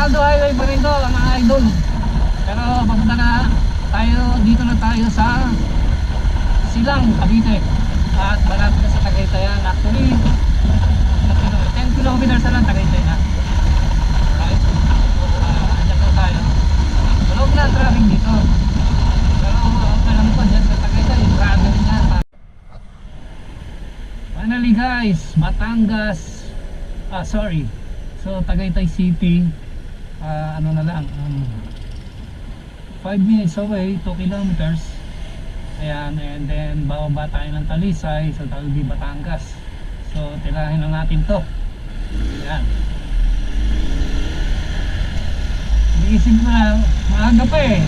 Saldo Highway pa rin to mga idol. Pero papunta na tayo, dito na tayo sa Silang, Cavite. At malapit na sa Tagaytay yan. Actually 10 kilometers na lang Tagaytay na. Right? Andyan na tayo. Malog na ang traffic dito. Pero alam ko dyan sa Tagaytay, grabe rin yan. Finally guys, Batangas. So Tagaytay City, ano na lang, 5 minutes away, 2 kilometers. Ayan, and then bababa tayo ng Talisay sa Taguig, Batangas. So tirahin lang natin to. Ayan. Iisip ko na, maaga pa eh.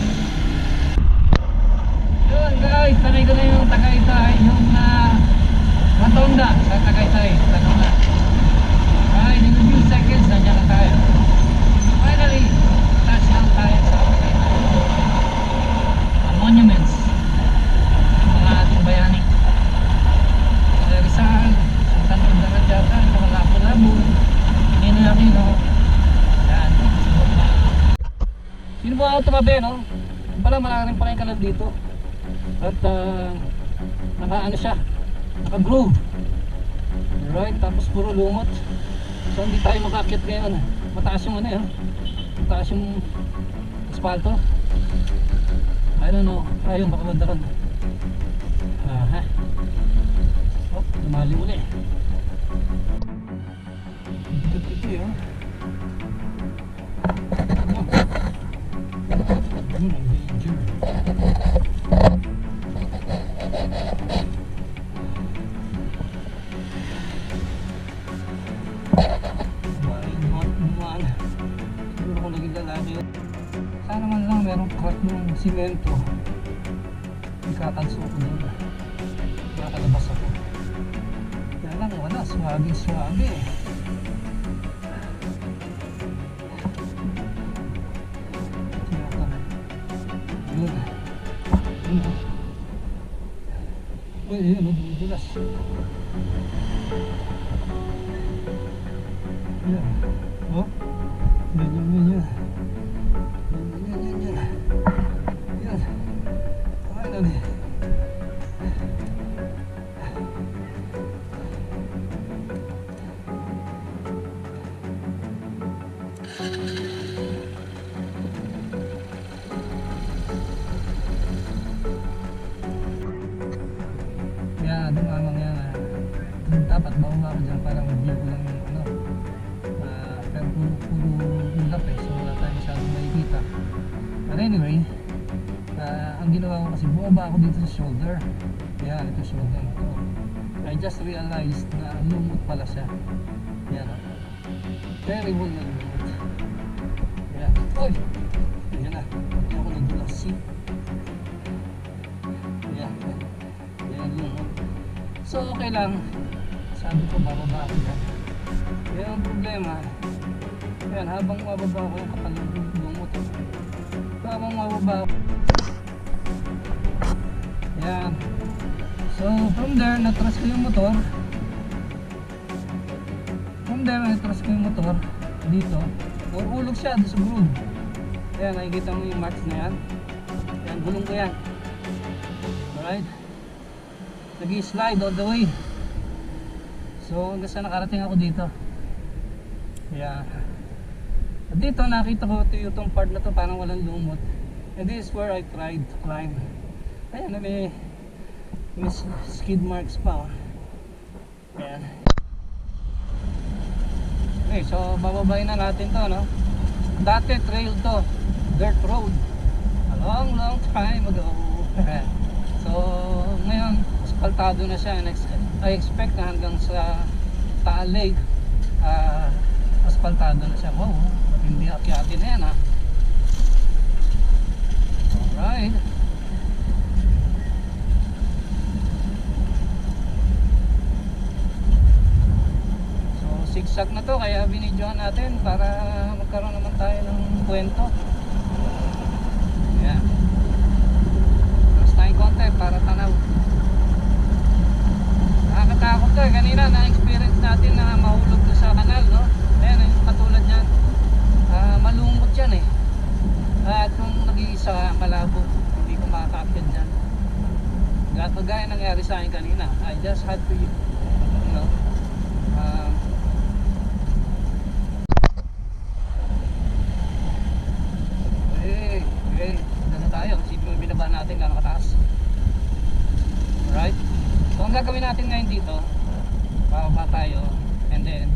Yun guys, tanay ko na yung Tagaytay, yung Matonda sa Tagaytay, Matonda. Alright, in a few seconds, nandiyan na tayo. Finally, touchdown tayo sa Tagaytay. Monuments, mga ating bayani. Rizal, Santa Cruz de Jata, Lapu-Lapu, Iloilo. Yan. Sino ba ako tumabi, no? Pala, malaking pala yung kalat dito. At naka-ano siya, naka-groove. Alright, tapos puro lumot. So hindi tayo makakit ngayon. Mataas yung ano yun, mataas yung asfalto. I don't know, ayun baka bandaran. Oh, lumali uli. Ito yun. Sana man lang merong crack ng simento. Ikakalso ko doon. Nakakalabas ako. Kaya lang wala, swabe. Yun. Uy, yun, madulas. Yan. Oh. Yan. Finally. Yan, dumamang yan. Dapat bawang ako dyan para mag-view ko lang yung ano. Pero puro ulap eh, so wala tayo masyadong makikita. But anyway, ang ginawa ko kasi bumaba ako dito sa shoulder. Yan, ito shoulder ito. I just realized na lumot pala siya. Yan, very well na lumot. Yan, oy! Yan na, hindi ako nadulas. See? Yan lumot. So okay lang, sabi ko bababa ako yan. Yan ang problema. Yan, habang mababa ako yung kapal ng lumot. Habang mababa ako. Yan. So from there, natras ko yung motor. Dito. Ulog siya doon sa groove. Ayan, nakikita mo yung marks na yan. Ayan, gulong ko yan. Alright. Nag-slide all the way. So hanggang sa nakarating ako dito. Ayan. At dito nakita ko itong part na to parang walang lumot. And this is where I tried to climb. Ayan na may skid marks pa. Ayan. Okay, so bababayin na natin to, no? Dati trail to, dirt road. A long time ago. So ngayon, asfaltado na siya. I expect na hanggang sa Taal Lake, asfaltado na siya. Wow, hindi akyatin na yan, ha? Alright. Zigzag na to, kaya binidyohan natin para magkaroon naman tayo ng kwento. Ayan. Mas tayong konti para tanaw. Nakakatakot to eh. Kanina na-experience natin na mahulog to sa kanal, no? Ayan, katulad yan. Malungkot kagaya nangyari sa akin kanina. I just had to, you know, okay, ano tayo? Isipin mo binaba natin gano'ng kataas. Alright? So ang gagawin natin ngayon dito, bababa tayo, and then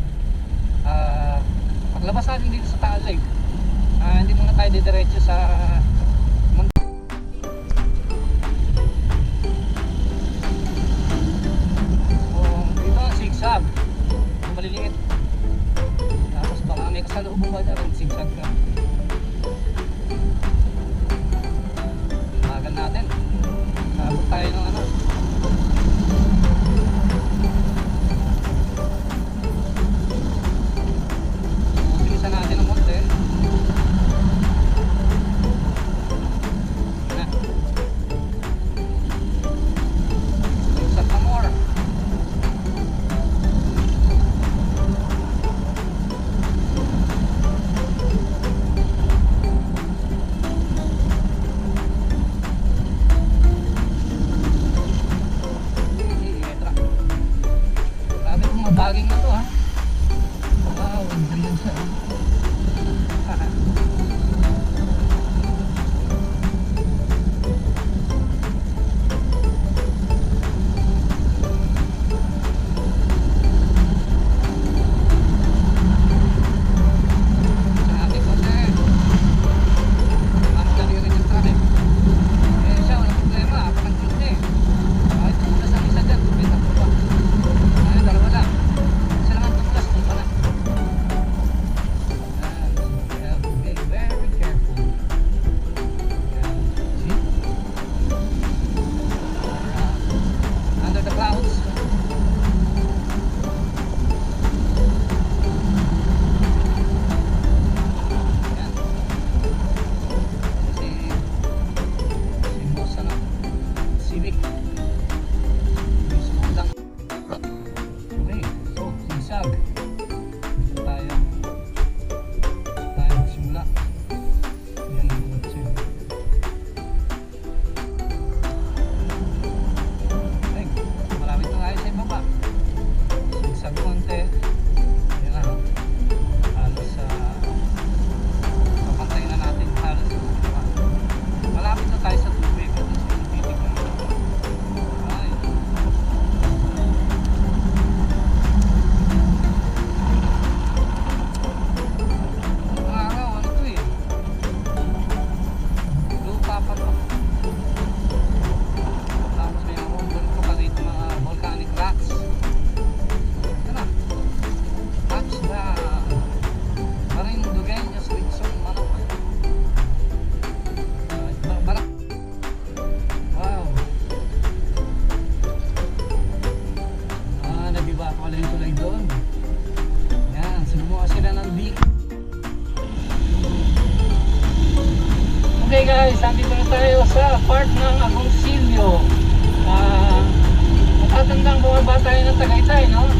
paglabas natin dito sa Taal Lake, hindi muna tayo didiretso sa dito ang zigzag, maliliit, tapos baka may kasalubong ba dyan, zigzag ka. Bagal natin, sabot tayo ng ano. Bilisan natin ang monte. Zigzag pa more. Baging na to ha. Wow, ang ganda siya. Okay guys, andito na tayo sa part ng Agoncillo. Matatandang bumaba tayo ng Tagaytay, no?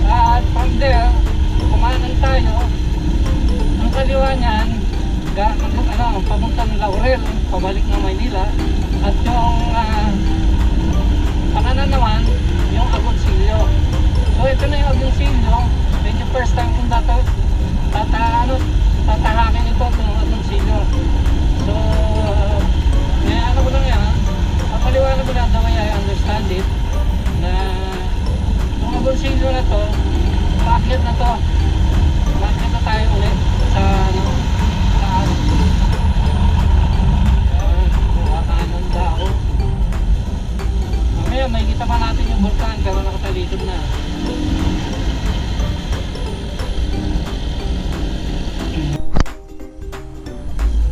At from there, kumanan tayo. Ang kaliwa niyan, papuntang Laurel, pabalik ng Maynila. At yung pakanan naman, yung Agoncillo. So ito na yung Agoncillo. Medyo first time kung tatahakin ito itong Agoncillo. So, ano ko lang yan, paliwanag ko lang the way I understand it, na itong Agoncillo na to, paakyat na to, paakyat na tayo ulit sa taas. Kanan daw. Mamaya may kita pa natin yung bulkan pero nakatalikod na.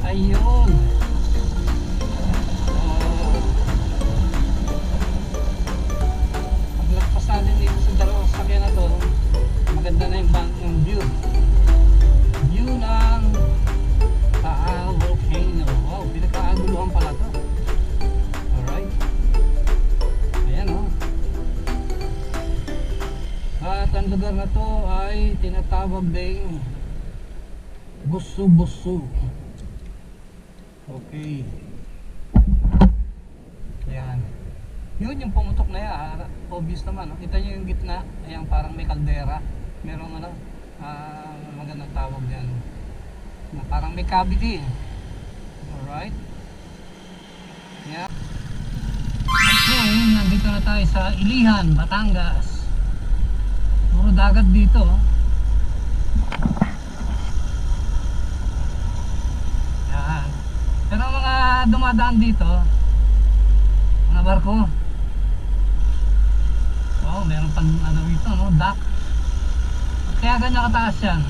Ayun. Paglagpas natin dito sa dalawang sakyan na to, maganda na yung bank ng view. View ng Taal Volcano. Wow, pinagkaaguluhan pala to. Alright. Ayan o. At ang lugar na to ay tinatawag ding Busu-Busu. Okay. Ayan. Yun yung pumutok na yan, obvious naman. No? Kita nyo yung gitna, ayan parang may kaldera. Merong ano, magandang tawag dyan. Na parang may cavity. Alright. Yeah. So, nandito na tayo sa Ilihan, Batangas. Puro dagat dito. Yan. Pero mga dumadaan dito, mga barko. Wow, meron pang ano dito, no? Dock. Kaya ganyan kataas yan.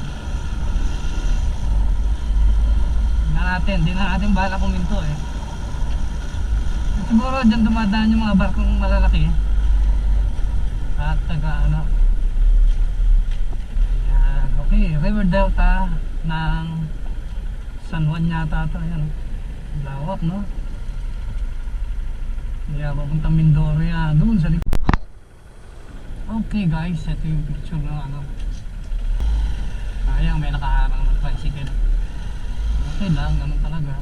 Hindi na natin bala kuminto eh. Siguro dyan dumadaan yung mga barkong malalaki. At taga ano. Ayan. Okay, River Delta ng San Juan yata ito. Ayan. Lawak, no? Kaya papuntang Mindoro yan. Doon sa likod. Okay guys, ito yung picture ng ano. Ayan, may nakaharang ng tricycle. Okay lang, ganun talaga.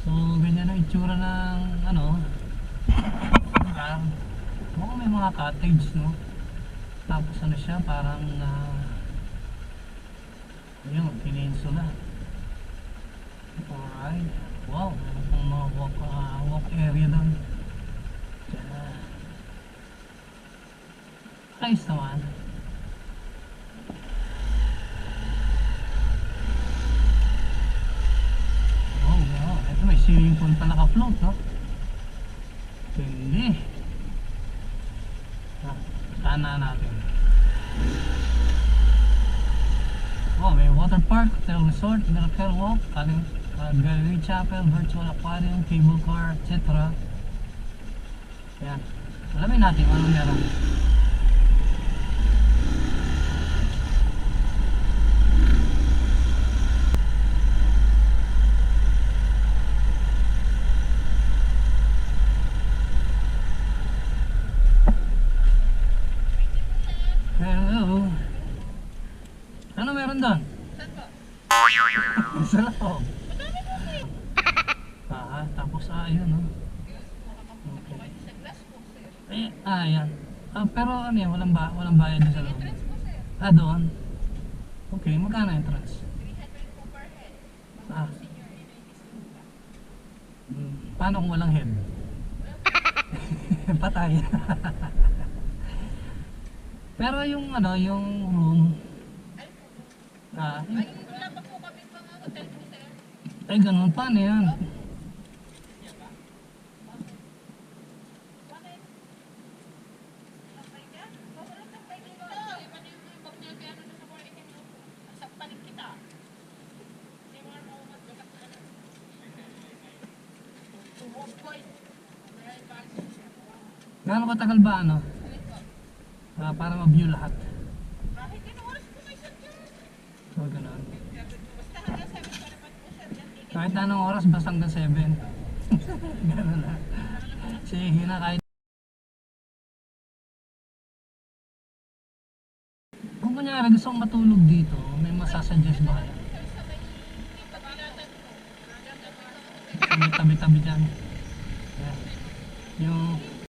So, ganyan ang itsura ng ano lugar. Mukhang may mga cottage, no? Tapos ano siya, parang yun, peninsula. Alright. Wow, meron pong mga walk area doon. Nice naman. Oh, wow. Ito may swimming pool pa naka-float, no? Hindi. Tana natin. Oh, may water park, hotel resort, miracle walk, gallery chapel, virtual aquarium, cable car, etc. Yan. Alamin natin kung anong meron. Hello. Ano meron doon? Sa loob. Tapos yun, no? Okay. Yan. Pero ano yan, walang bayad din sa loob. Doon. Okay, magkano entrance? Paano kung walang head? Patay. Pero yung ano, yung room, Wala pa po kami mga hotel po, sir. ay ganun, paano yan? Gaano katagal ba ano? Para ma-view lahat. Kahit anong oras po kayo, sir, dyan. So ganun. Basta hanggang 7 pa naman po, sir. Yan, ticket. Kahit anong oras, basta hanggang 7. Ganun na. Sige na, kahit kung kunyari gusto kong matulog dito, may masasuggest ba kaya? May tabi-tabi dyan. Yan. Yung